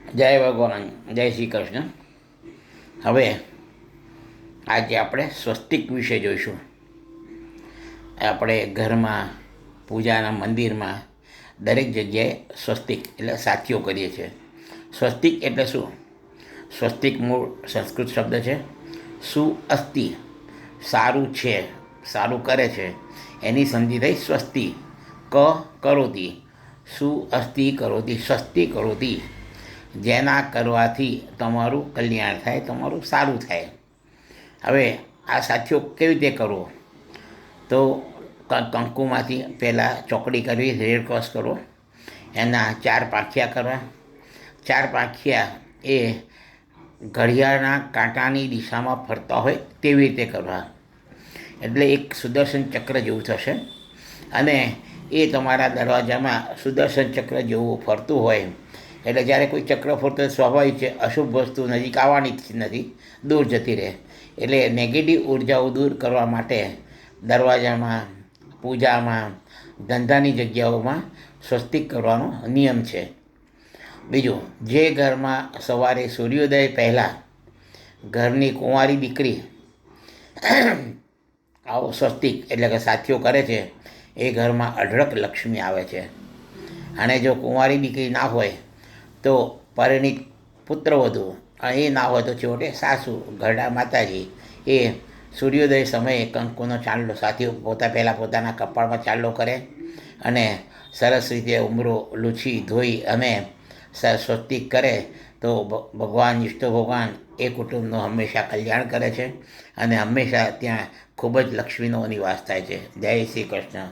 જય ભગવાન, જય શ્રી કૃષ્ણ. હવે આજે આપણે સ્વસ્તિક વિશે જોઈશું. આપણે ઘરમાં, પૂજાના મંદિરમાં દરેક જગ્યાએ સ્વસ્તિક એટલે સાથીઓ કરીએ છીએ. સ્વસ્તિક એટલે શું? સ્વસ્તિક મૂળ સંસ્કૃત શબ્દ છે. સુ અસ્તિ, સારું છે, સારું કરે છે, એની સંધિ થઈ સ્વસ્તિ. ક કરોતી, સુ અસ્તિ કરોતી, સ્વસ્તિ કરોતી, જેના કરવાથી તમારું કલ્યાણ થાય, તમારું સારું થાય. હવે આ સાથીઓ કેવી રીતે કરવો? તો કંકુમાંથી પહેલાં ચોકડી કરવી, રેડ ક્રોસ કરવો, એના 4 પાંખિયા કરવા. 4 પાંખિયા એ ઘડિયાળના કાંટાની દિશામાં ફરતા હોય તેવી રીતે કરવા. એટલે એક સુદર્શન ચક્ર જેવું થશે અને એ તમારા દરવાજામાં સુદર્શન ચક્ર જેવું ફરતું હોય એટલે જ્યારે કોઈ ચક્ર ફરતો સ્વાભાવિક છે, અશુભ વસ્તુ નજીક આવવાની જ નથી, દૂર જતી રહે. એટલે નેગેટિવ ઉર્જાઓ દૂર કરવા માટે દરવાજામાં, પૂજામાં, ધંધાની જગ્યાઓમાં સ્વસ્તિક કરવાનો નિયમ છે. બીજું, જે ઘરમાં સવારે સૂર્યોદય પહેલાં ઘરની કુંવારી દીકરી આવો સ્વસ્તિક એટલે કે સાથીઓ કરે છે, એ ઘરમાં અઢળક લક્ષ્મી આવે છે. અને જો કુંવારી દીકરી ના હોય તો પરિણીત પુત્રવધુ, એ ના હોય તો છેવટે સાસુ, ઘરડા માતાજી, એ સૂર્યોદય સમયે કંકુનો ચાંદલો સાથીઓ પહેલાં પોતાના કપાળમાં ચાંદલો કરે અને સરસ રીતે ઉમરો લૂછી ધોઈ અને સ્વસ્તિક કરે તો ભગવાન વિષ્ણુ ભગવાન એ કુટુંબનું હંમેશા કલ્યાણ કરે છે અને હંમેશા ત્યાં ખૂબ જ લક્ષ્મીનો નિવાસ થાય છે. જય શ્રી કૃષ્ણ.